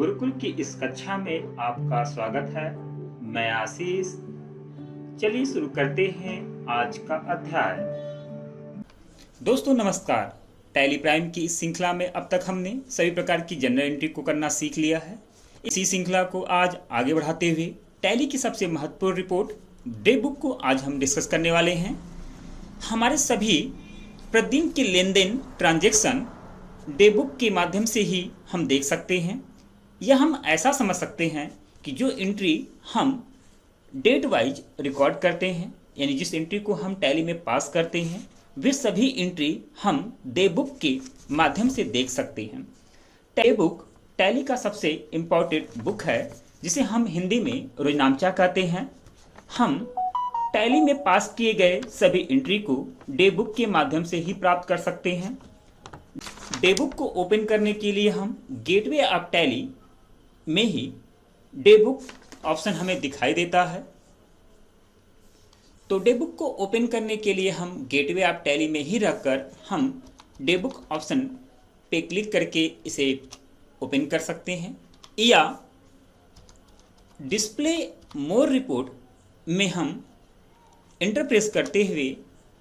गुरुकुल की इस कक्षा में आपका स्वागत है। मैं आशीष। चलिए शुरू करते हैं आज का अध्याय। दोस्तों नमस्कार। टैली प्राइम की इस श्रृंखला में अब तक हमने सभी प्रकार की जनरल एंट्री को करना सीख लिया है। इसी श्रृंखला को आज आगे बढ़ाते हुए टैली की सबसे महत्वपूर्ण रिपोर्ट डे बुक को आज हम डिस्कस करने वाले हैं। हमारे सभी प्रतिदिन के लेन देन ट्रांजैक्शन डे बुक के माध्यम से ही हम देख सकते हैं, या हम ऐसा समझ सकते हैं कि जो एंट्री हम डेट वाइज रिकॉर्ड करते हैं, यानी जिस एंट्री को हम टैली में पास करते हैं, वे सभी एंट्री हम डे बुक के माध्यम से देख सकते हैं। डे बुक टैली का सबसे इम्पॉर्टेंट बुक है, जिसे हम हिंदी में रोजनामचा कहते हैं। हम टैली में पास किए गए सभी एंट्री को डे बुक के माध्यम से ही प्राप्त कर सकते हैं। डे बुक को ओपन करने के लिए हम गेटवे ऑफ टैली में ही डे बुक ऑप्शन हमें दिखाई देता है। तो डे बुक को ओपन करने के लिए हम गेटवे ऑफ टैली में ही रहकर हम डे बुक ऑप्शन पे क्लिक करके इसे ओपन कर सकते हैं, या डिस्प्ले मोर रिपोर्ट में हम एंटर प्रेस करते हुए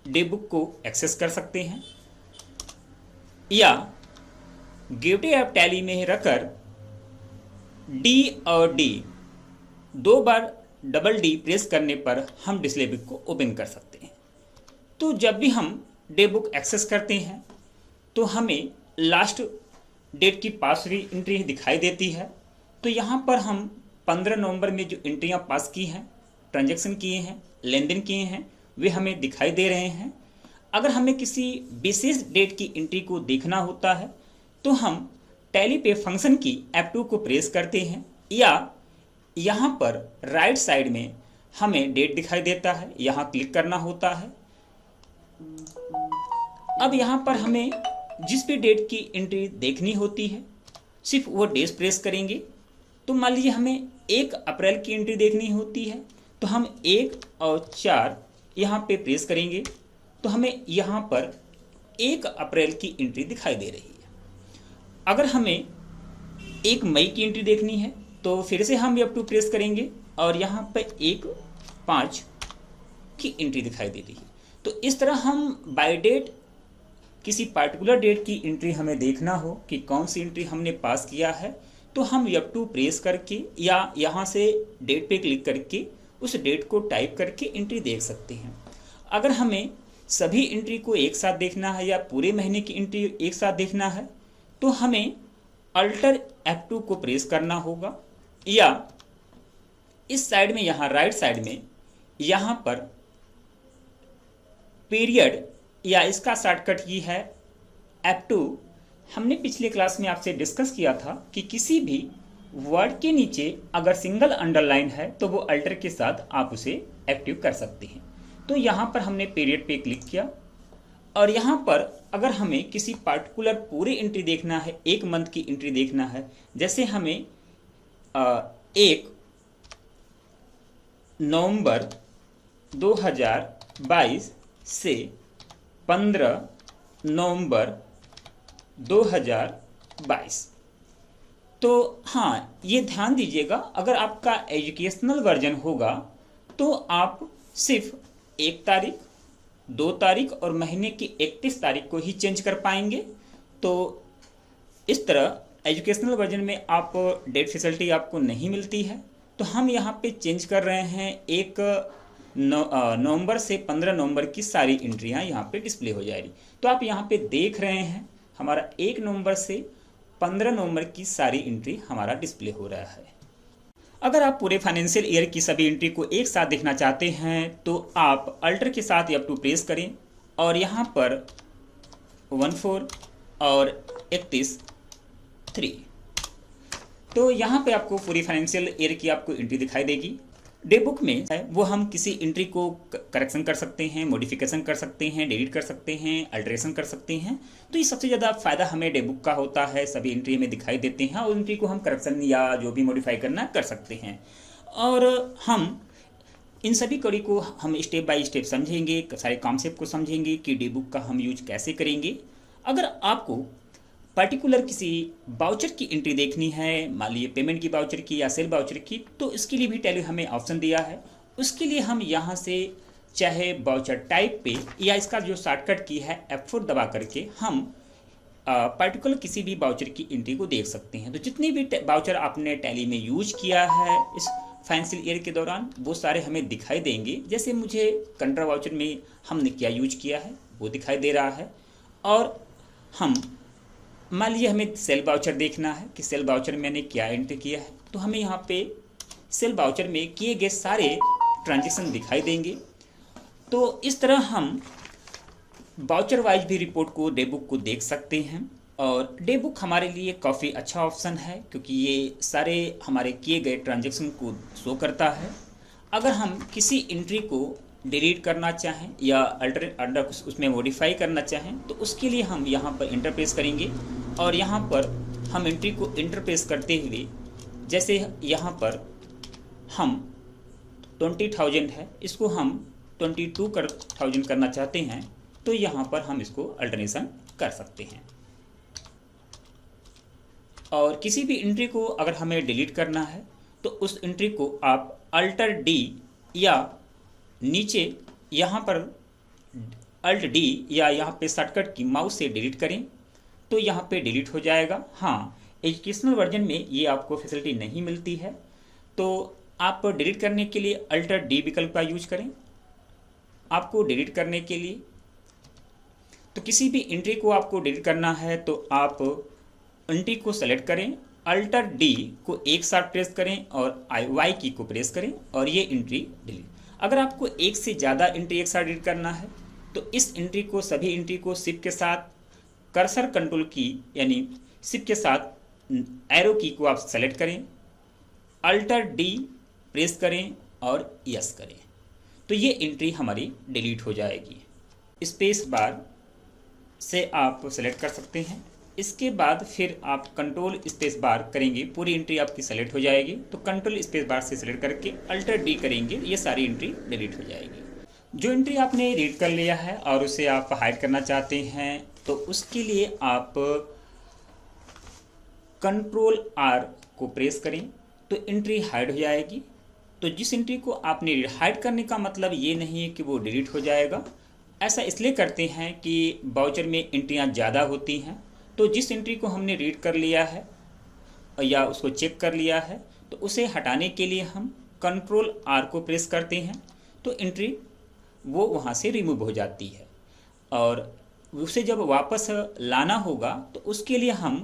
डे बुक को एक्सेस कर सकते हैं, या गेटवे ऑफ टैली में रखकर डी और डी दो बार डबल डी प्रेस करने पर हम डिस्प्ले बुक को ओपन कर सकते हैं। तो जब भी हम डे बुक एक्सेस करते हैं तो हमें लास्ट डेट की पास हुई एंट्री दिखाई देती है। तो यहाँ पर हम 15 नवंबर में जो एंट्रियाँ पास की हैं, ट्रांजैक्शन किए हैं, लेन देन किए हैं, वे हमें दिखाई दे रहे हैं। अगर हमें किसी विशेष डेट की एंट्री को देखना होता है तो हम टैली पे फंक्शन की F2 को प्रेस करते हैं, या यहाँ पर राइट साइड में हमें डेट दिखाई देता है, यहाँ क्लिक करना होता है। अब यहाँ पर हमें जिस भी डेट की एंट्री देखनी होती है सिर्फ वो डेट प्रेस करेंगे। तो मान लीजिए हमें 1 अप्रैल की एंट्री देखनी होती है, तो हम 1 और 4 यहाँ पे प्रेस करेंगे, तो हमें यहाँ पर 1 अप्रैल की एंट्री दिखाई दे रही है। अगर हमें 1 मई की एंट्री देखनी है तो फिर से हम F2 प्रेस करेंगे और यहाँ पर 1/5 की एंट्री दिखाई दे रही है। तो इस तरह हम बाय डेट किसी पार्टिकुलर डेट की एंट्री हमें देखना हो कि कौन सी एंट्री हमने पास किया है, तो हम F2 प्रेस करके या यहाँ से डेट पे क्लिक करके उस डेट को टाइप करके एंट्री देख सकते हैं। अगर हमें सभी एंट्री को एक साथ देखना है या पूरे महीने की एंट्री एक साथ देखना है तो हमें अल्टर F2 को प्रेस करना होगा, या इस साइड में यहाँ राइट साइड में यहाँ पर पीरियड या इसका शॉर्टकट की है F2। हमने पिछले क्लास में आपसे डिस्कस किया था कि किसी भी वर्ड के नीचे अगर सिंगल अंडरलाइन है तो वो अल्टर के साथ आप उसे एक्टिव कर सकते हैं। तो यहाँ पर हमने पीरियड पे क्लिक किया, और यहाँ पर अगर हमें किसी पार्टिकुलर पूरी एंट्री देखना है, 1 मंथ की एंट्री देखना है, जैसे हमें 1 नवंबर 2022 से 15 नवंबर 2022। तो हाँ, ये ध्यान दीजिएगा, अगर आपका एजुकेशनल वर्जन होगा तो आप सिर्फ 1 तारीख, 2 तारीख और महीने की 31 तारीख को ही चेंज कर पाएंगे। तो इस तरह एजुकेशनल वर्जन में आप डेट फैसिलिटी आपको नहीं मिलती है। तो हम यहाँ पे चेंज कर रहे हैं 1 नवंबर से 15 नवंबर की सारी एंट्रियाँ यहाँ पे डिस्प्ले हो जाएगी। तो आप यहाँ पे देख रहे हैं हमारा 1 नवंबर से 15 नवंबर की सारी एंट्री हमारा डिस्प्ले हो रहा है। अगर आप पूरे फाइनेंशियल ईयर की सभी एंट्री को एक साथ देखना चाहते हैं तो आप अल्टर के साथ F2 प्रेस करें और यहाँ पर 14 और 31/3, तो यहाँ पे आपको पूरी फाइनेंशियल ईयर की आपको एंट्री दिखाई देगी। डे बुक में वो हम किसी एंट्री को करेक्शन कर सकते हैं, मॉडिफिकेशन कर सकते हैं, डिलीट कर सकते हैं, अल्ट्रेशन कर सकते हैं। तो ये सबसे ज़्यादा फायदा हमें डे बुक का होता है। सभी एंट्री हमें दिखाई देते हैं और एंट्री को हम करेक्शन या जो भी मॉडिफाई करना कर सकते हैं। और हम इन सभी कड़ी को हम स्टेप बाय स्टेप समझेंगे, सारे कॉन्सेप्ट को समझेंगे कि डे बुक का हम यूज कैसे करेंगे। अगर आपको पर्टिकुलर किसी बाउचर की एंट्री देखनी है, मान लीजिए पेमेंट की बाउचर की या सेल बाउचर की, तो इसके लिए भी टैली हमें ऑप्शन दिया है। उसके लिए हम यहाँ से चाहे बाउचर टाइप पे या इसका जो शॉर्टकट की है F4 दबा करके हम पर्टिकुलर किसी भी बाउचर की एंट्री को देख सकते हैं। तो जितनी भी बाउचर आपने टैली में यूज किया है इस फाइनेंशियल ईयर के दौरान वो सारे हमें दिखाई देंगे। जैसे मुझे कंट्रा वाउचर में हमने क्या यूज किया है वो दिखाई दे रहा है। और हम मान लीजिए हमें सेल बाउचर देखना है कि सेल बाउचर में मैंने क्या एंट्री किया है, तो हमें यहाँ पे सेल बाउचर में किए गए सारे ट्रांजेक्शन दिखाई देंगे। तो इस तरह हम बाउचर वाइज भी रिपोर्ट को डे बुक को देख सकते हैं। और डे बुक हमारे लिए काफ़ी अच्छा ऑप्शन है क्योंकि ये सारे हमारे किए गए ट्रांजेक्शन को शो करता है। अगर हम किसी एंट्री को डिलीट करना चाहें या अल्टर उसमें मॉडिफाई करना चाहें तो उसके लिए हम यहाँ पर इंटरप्रेस करेंगे और यहाँ पर हम एंट्री को इंटरप्रेस करते हुए, जैसे यहाँ पर हम 20,000 है, इसको हम 22,000 करना चाहते हैं, तो यहाँ पर हम इसको अल्टरनेशन कर सकते हैं। और किसी भी एंट्री को अगर हमें डिलीट करना है तो उस एंट्री को आप अल्टर डी या नीचे यहाँ पर अल्ट डी या यहाँ पे शॉर्टकट की माउस से डिलीट करें तो यहाँ पे डिलीट हो जाएगा। हाँ, एजुकेशनल वर्जन में ये आपको फैसिलिटी नहीं मिलती है, तो आप डिलीट करने के लिए अल्टर डी विकल्प का यूज करें। आपको डिलीट करने के लिए तो किसी भी एंट्री को आपको डिलीट करना है तो आप एंट्री को सेलेक्ट करें, अल्टर डी को एक साथ प्रेस करें और वाई की को प्रेस करें और ये एंट्री डिलीट। अगर आपको एक से ज़्यादा एंट्री एक साथ डिलीट करना है तो इस एंट्री को सभी एंट्री को शिफ्ट के साथ कर्सर कंट्रोल की यानी शिफ्ट के साथ एरो की को आप सेलेक्ट करें, अल्टर डी प्रेस करें और यस करें, तो ये एंट्री हमारी डिलीट हो जाएगी। स्पेस बार से आप सेलेक्ट कर सकते हैं। इसके बाद फिर आप कंट्रोल स्पेस बार करेंगे, पूरी एंट्री आपकी सेलेक्ट हो जाएगी। तो कंट्रोल स्पेस बार से सेलेक्ट करके अल्टर डी करेंगे, ये सारी एंट्री डिलीट हो जाएगी। जो एंट्री आपने रीड कर लिया है और उसे आप हाइड करना चाहते हैं तो उसके लिए आप कंट्रोल आर को प्रेस करें तो एंट्री हाइड हो जाएगी। तो जिस एंट्री को आपने हाइड करने का मतलब ये नहीं है कि वो डिलीट हो जाएगा। ऐसा इसलिए करते हैं कि बाउचर में एंट्रियाँ ज़्यादा होती हैं, तो जिस एंट्री को हमने रीड कर लिया है या उसको चेक कर लिया है तो उसे हटाने के लिए हम कंट्रोल आर को प्रेस करते हैं तो एंट्री वो वहाँ से रिमूव हो जाती है। और उसे जब वापस लाना होगा तो उसके लिए हम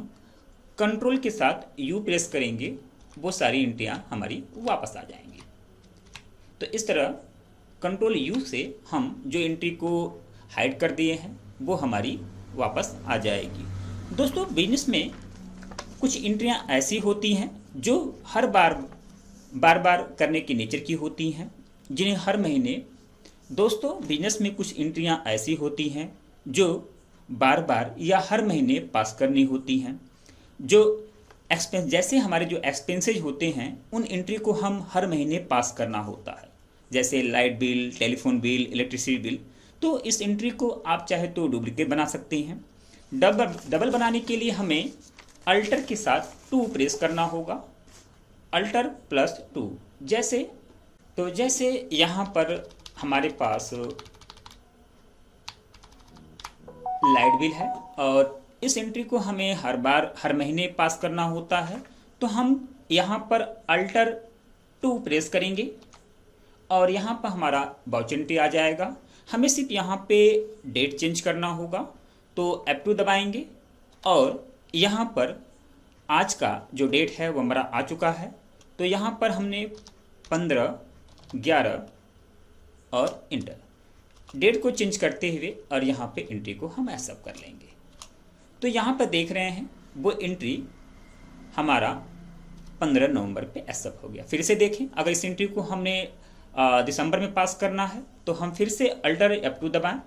कंट्रोल के साथ यू प्रेस करेंगे, वो सारी एंट्रियाँ हमारी वापस आ जाएंगी। तो इस तरह कंट्रोल यू से हम जो एंट्री को हाइड कर दिए हैं वो हमारी वापस आ जाएगी। दोस्तों, बिजनेस में कुछ एंट्रियां ऐसी होती हैं जो हर बार करने के नेचर की होती हैं, जिन्हें हर महीने दोस्तों बिजनेस में कुछ एंट्रियां ऐसी होती हैं जो बार या हर महीने पास करनी होती हैं। जो एक्सपेंस जैसे हमारे जो एक्सपेंसेज होते हैं उन एंट्री को हम हर महीने पास करना होता है, जैसे light bill, telephone bill, electricity bill. तो इस एंट्री को आप चाहे तो डुप्लीकेट बना सकते हैं। डबल बनाने के लिए हमें अल्टर के साथ 2 प्रेस करना होगा, अल्टर प्लस 2। जैसे यहाँ पर हमारे पास लाइट बिल है और इस एंट्री को हमें हर महीने पास करना होता है, तो हम यहाँ पर अल्टर 2 प्रेस करेंगे और यहाँ पर हमारा बाउचर एंट्री आ जाएगा। हमें सिर्फ यहाँ पे डेट चेंज करना होगा, तो F2 दबाएंगे और यहाँ पर आज का जो डेट है वो हमारा आ चुका है। तो यहाँ पर हमने 15/11 और इंटर डेट को चेंज करते हुए और यहाँ पे एंट्री को हम एक्सेप्ट कर लेंगे। तो यहाँ पर देख रहे हैं वो एंट्री हमारा 15 नवंबर पे एक्सेप्ट हो गया। फिर से देखें, अगर इस एंट्री को हमने दिसंबर में पास करना है तो हम फिर से अल्टर F2 दबाएं।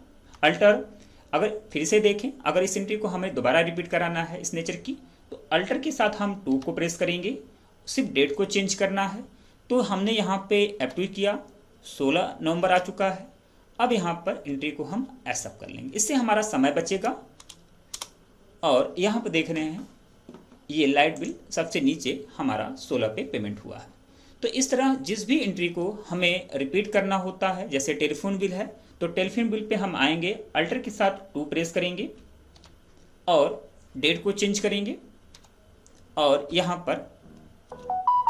अल्टर अगर फिर से देखें, अगर इस एंट्री को हमें दोबारा रिपीट कराना है इस नेचर की, तो अल्टर के साथ हम 2 को प्रेस करेंगे, सिर्फ डेट को चेंज करना है। तो हमने यहाँ पे F2 किया, 16 नवंबर आ चुका है। अब यहाँ पर एंट्री को हम एक्सेप्ट कर लेंगे, इससे हमारा समय बचेगा और यहाँ पर देख रहे हैं ये लाइट बिल सबसे नीचे हमारा 16 पे पेमेंट हुआ है। तो इस तरह जिस भी एंट्री को हमें रिपीट करना होता है, जैसे टेलीफोन बिल है तो टेलीफोन बिल पे हम आएंगे, अल्टर के साथ 2 प्रेस करेंगे और डेट को चेंज करेंगे और यहाँ पर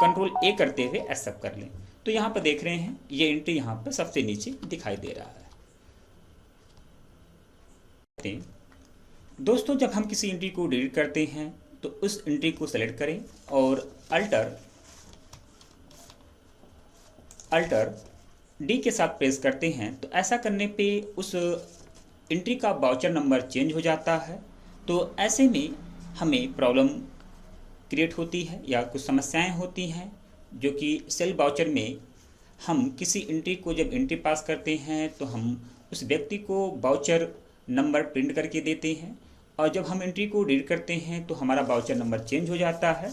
कंट्रोल ए करते हुए एक्सेप्ट कर लें। तो यहाँ पर देख रहे हैं ये एंट्री यहाँ पर सबसे नीचे दिखाई दे रहा है। दोस्तों जब हम किसी एंट्री को डिलीट करते हैं तो उस एंट्री को सेलेक्ट करें और अल्टर डी के साथ प्रेस करते हैं तो ऐसा करने पे उस एंट्री का वाउचर नंबर चेंज हो जाता है। तो ऐसे में हमें प्रॉब्लम क्रिएट होती है या कुछ समस्याएं होती हैं, जो कि सेल वाउचर में हम किसी एंट्री को जब एंट्री पास करते हैं तो हम उस व्यक्ति को वाउचर नंबर प्रिंट करके देते हैं और जब हम एंट्री को डिलीट करते हैं तो हमारा वाउचर नंबर चेंज हो जाता है।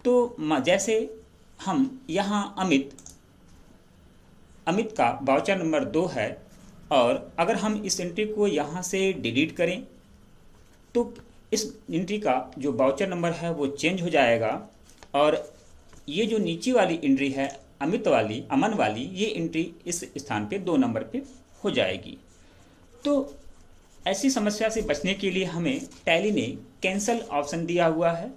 तो जैसे हम यहाँ अमित का वाउचर नंबर 2 है और अगर हम इस एंट्री को यहाँ से डिलीट करें तो इस एंट्री का जो वाउचर नंबर है वो चेंज हो जाएगा और ये जो नीचे वाली एंट्री है अमन वाली, ये एंट्री इस स्थान पे 2 नंबर पे हो जाएगी। तो ऐसी समस्या से बचने के लिए हमें टैली ने कैंसल ऑप्शन दिया हुआ है।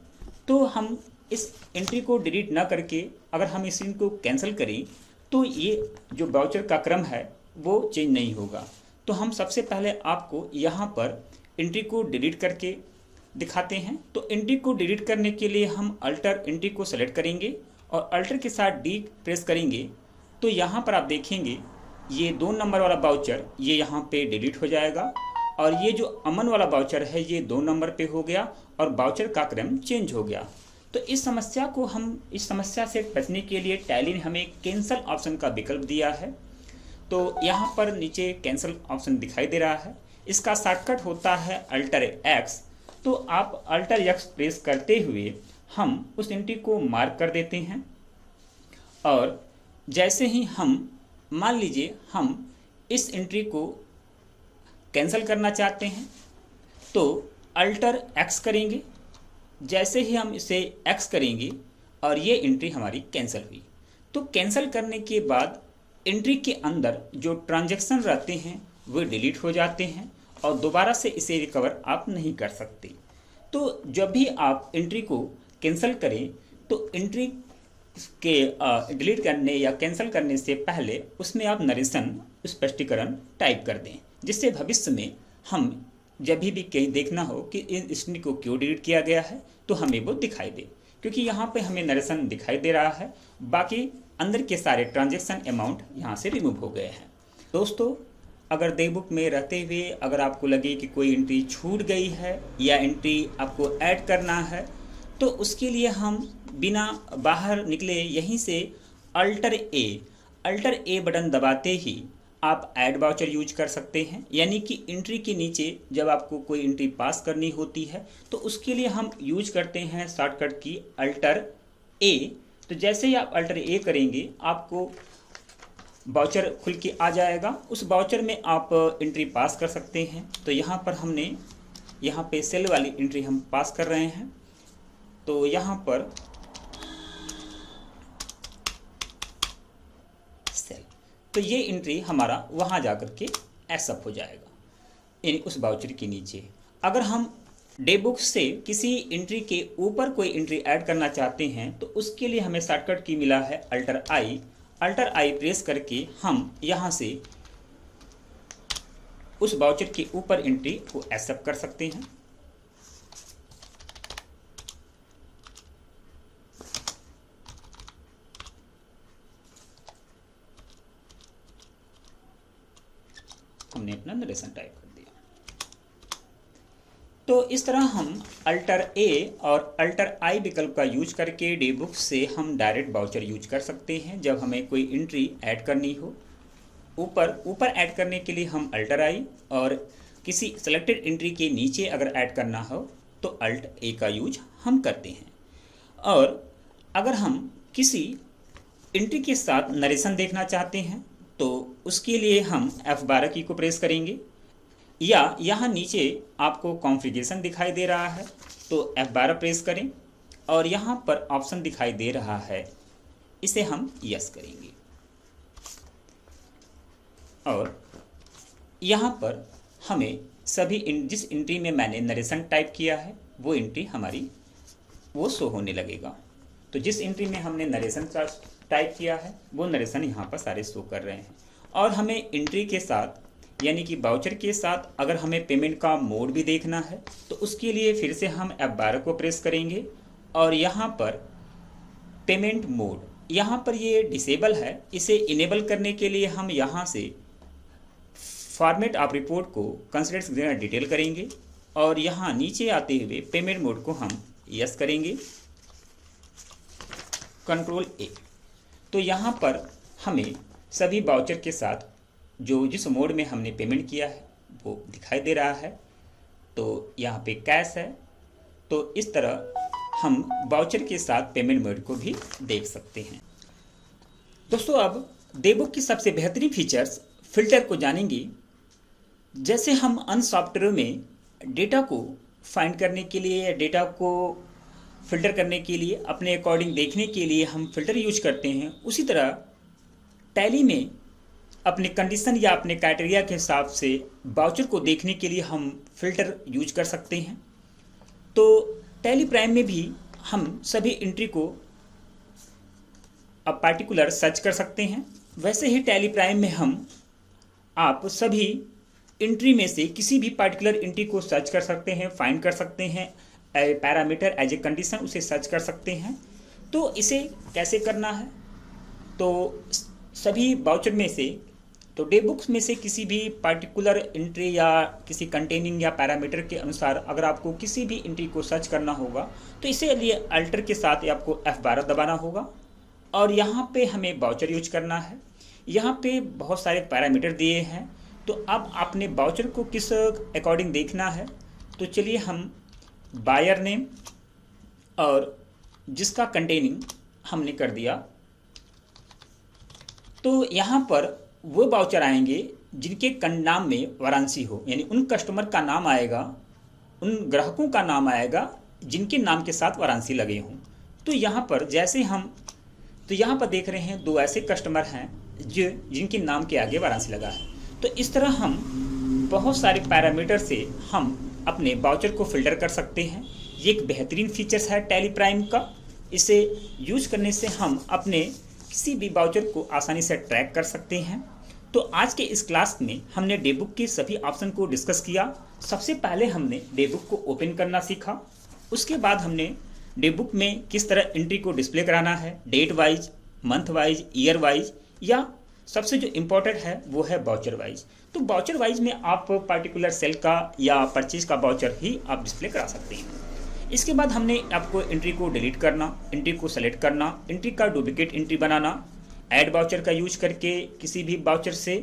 तो हम इस एंट्री को डिलीट ना करके अगर हम इस को कैंसिल करें तो ये जो वाउचर का क्रम है वो चेंज नहीं होगा। तो हम सबसे पहले आपको यहाँ पर एंट्री को डिलीट करके दिखाते हैं। तो एंट्री को डिलीट करने के लिए हम अल्टर एंट्री को सेलेक्ट करेंगे और अल्टर के साथ डी प्रेस करेंगे तो यहाँ पर आप देखेंगे ये 2 नंबर वाला वाउचर ये यहाँ पे डिलीट हो जाएगा और ये जो अमन वाला वाउचर है ये 2 नंबर पे हो गया और वाउचर का क्रम चेंज हो गया। तो इस समस्या से बचने के लिए टैली ने हमें कैंसल ऑप्शन का विकल्प दिया है। तो यहाँ पर नीचे कैंसल ऑप्शन दिखाई दे रहा है, इसका शॉर्टकट होता है अल्टर एक्स। तो आप अल्टर एक्स प्रेस करते हुए हम उस एंट्री को मार्क कर देते हैं और जैसे ही हम मान लीजिए हम इस एंट्री को कैंसिल करना चाहते हैं तो अल्टर एक्स करेंगे। जैसे ही हम इसे एक्स करेंगे और ये एंट्री हमारी कैंसिल हुई। तो कैंसिल करने के बाद एंट्री के अंदर जो ट्रांजैक्शन रहते हैं वो डिलीट हो जाते हैं और दोबारा से इसे रिकवर आप नहीं कर सकते। तो जब भी आप एंट्री को कैंसिल करें तो एंट्री के डिलीट करने या कैंसिल करने से पहले उसमें आप नरेशन स्पष्टीकरण टाइप कर दें, जिससे भविष्य में हम जब भी कहीं देखना हो कि इस एंट्री को क्यों डिलीट किया गया है तो हमें वो दिखाई दे, क्योंकि यहाँ पे हमें नरेशन दिखाई दे रहा है, बाकी अंदर के सारे ट्रांजैक्शन अमाउंट यहाँ से रिमूव हो गए हैं। दोस्तों अगर डेबुक में रहते हुए अगर आपको लगे कि कोई एंट्री छूट गई है या एंट्री आपको ऐड करना है तो उसके लिए हम बिना बाहर निकले यहीं से अल्टर ए बटन दबाते ही आप ऐड वाउचर यूज कर सकते हैं। यानी कि एंट्री के नीचे जब आपको कोई एंट्री पास करनी होती है तो उसके लिए हम यूज करते हैं शॉर्टकट की अल्टर ए। तो जैसे ही आप अल्टर ए करेंगे आपको वाउचर खुल के आ जाएगा, उस वाउचर में आप एंट्री पास कर सकते हैं। तो यहाँ पर हमने यहाँ पे सेल वाली एंट्री हम पास कर रहे हैं। तो यहाँ पर सेल, तो ये एंट्री हमारा वहाँ जाकर के एक्सेप्ट हो जाएगा, यानी उस वाउचर के नीचे। अगर हम डे बुक से किसी एंट्री के ऊपर कोई एंट्री ऐड करना चाहते हैं तो उसके लिए हमें शॉर्टकट की मिला है अल्टर आई प्रेस करके हम यहाँ से उस वाउचर के ऊपर एंट्री को एक्सेप्ट कर सकते हैं। हमने अपना नरेशन टाइप कर दिया। तो इस तरह हम अल्टर ए और अल्टर आई विकल्प का यूज करके डे बुक से हम डायरेक्ट वाउचर यूज कर सकते हैं जब हमें कोई एंट्री ऐड करनी हो। ऊपर ऐड करने के लिए हम अल्टर आई और किसी सेलेक्टेड एंट्री के नीचे अगर ऐड करना हो तो अल्ट ए का यूज हम करते हैं। और अगर हम किसी एंट्री के साथ नरेशन देखना चाहते हैं तो उसके लिए हम F12 की को प्रेस करेंगे या यहाँ नीचे आपको कॉन्फ़िगरेशन दिखाई दे रहा है तो F12 प्रेस करें और यहाँ पर ऑप्शन दिखाई दे रहा है, इसे हम यस करेंगे और यहाँ पर हमें सभी जिस एंट्री में मैंने नरेशन टाइप किया है वो एंट्री हमारी वो शो होने लगेगा। तो जिस एंट्री में हमने नरेशन टाइप किया है वो नरेशन यहाँ पर सारे शो कर रहे हैं। और हमें एंट्री के साथ यानी कि वाउचर के साथ अगर हमें पेमेंट का मोड भी देखना है तो उसके लिए फिर से हम F12 को प्रेस करेंगे और यहाँ पर पेमेंट मोड, यहाँ पर ये डिसेबल है, इसे इनेबल करने के लिए हम यहाँ से फॉर्मेट ऑफ रिपोर्ट को कंसिडर डिटेल करेंगे और यहाँ नीचे आते हुए पेमेंट मोड को हम यस करेंगे, कंट्रोल ए। तो यहाँ पर हमें सभी वाउचर के साथ जो जिस मोड में हमने पेमेंट किया है वो दिखाई दे रहा है। तो यहाँ पे कैश है, तो इस तरह हम वाउचर के साथ पेमेंट मोड को भी देख सकते हैं। दोस्तों अब डेबुक की सबसे बेहतरीन फीचर्स फिल्टर को जानेंगे। जैसे हम अन्य सॉफ्टवेयर में डेटा को फाइंड करने के लिए या डेटा को फिल्टर करने के लिए अपने अकॉर्डिंग देखने के लिए हम फिल्टर यूज करते हैं, उसी तरह टैली में अपने कंडीशन या अपने क्राइटेरिया के हिसाब से वाउचर को देखने के लिए हम फिल्टर यूज कर सकते हैं। तो टैली प्राइम में भी हम सभी एंट्री को अब पार्टिकुलर सर्च कर सकते हैं। वैसे ही टैली प्राइम में हम आप सभी एंट्री में से किसी भी पार्टिकुलर एंट्री को सर्च कर सकते हैं, फाइंड कर सकते हैं, पैरामीटर एज ए कंडीशन उसे सर्च कर सकते हैं। तो इसे कैसे करना है, तो सभी वाउचर में से तो डेबुक्स में से किसी भी पार्टिकुलर एंट्री या किसी कंटेनिंग या पैरामीटर के अनुसार अगर आपको किसी भी एंट्री को सर्च करना होगा तो इसे लिए अल्टर के साथ आपको F12 दबाना होगा और यहाँ पे हमें वाउचर यूज करना है। यहाँ पे बहुत सारे पैरामीटर दिए हैं, तो अब आपने वाउचर को किस अकॉर्डिंग देखना है। तो चलिए हम बायर नेम और जिसका कंटेनिंग हमने कर दिया, तो यहाँ पर वो वाउचर आएंगे जिनके नाम में वाराणसी हो, यानी उन कस्टमर का नाम आएगा, उन ग्राहकों का नाम आएगा जिनके नाम के साथ वाराणसी लगे हों। तो यहाँ पर जैसे हम यहाँ पर देख रहे हैं दो ऐसे कस्टमर हैं जिनके नाम के आगे वाराणसी लगा है। तो इस तरह हम बहुत सारे पैरामीटर से हम अपने वाउचर को फिल्टर कर सकते हैं। ये एक बेहतरीन फीचर्स है टैली प्राइम का। इसे यूज करने से हम अपने किसी भी वाउचर को आसानी से ट्रैक कर सकते हैं। तो आज के इस क्लास में हमने डेबुक के सभी ऑप्शन को डिस्कस किया। सबसे पहले हमने डेबुक को ओपन करना सीखा, उसके बाद हमने डेबुक में किस तरह एंट्री को डिस्प्ले कराना है, date wise, month wise, year wise, या सबसे जो इम्पोर्टेंट है वो है वाउचर वाइज। तो वाउचर वाइज में आप पार्टिकुलर सेल का या परचेज का वाउचर ही आप डिस्प्ले करा सकते हैं। इसके बाद हमने आपको एंट्री को डिलीट करना, एंट्री को सेलेक्ट करना, एंट्री का डुप्लीकेट एंट्री बनाना, ऐड वाउचर का यूज करके किसी भी वाउचर से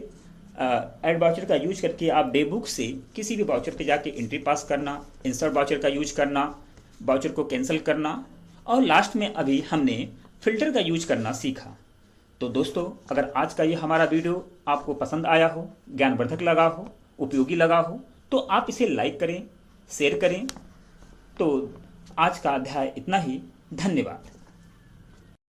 ऐड वाउचर का यूज करके आप डेबुक से किसी भी वाउचर पे जाके एंट्री पास करना, इंसर्ट वाउचर का यूज करना, वाउचर को कैंसिल करना, और लास्ट में अभी हमने फिल्टर का यूज करना सीखा। तो दोस्तों अगर आज का ये हमारा वीडियो आपको पसंद आया हो, ज्ञानवर्धक लगा हो, उपयोगी लगा हो, तो आप इसे लाइक करें, शेयर करें। तो आज का अध्याय इतना ही। धन्यवाद।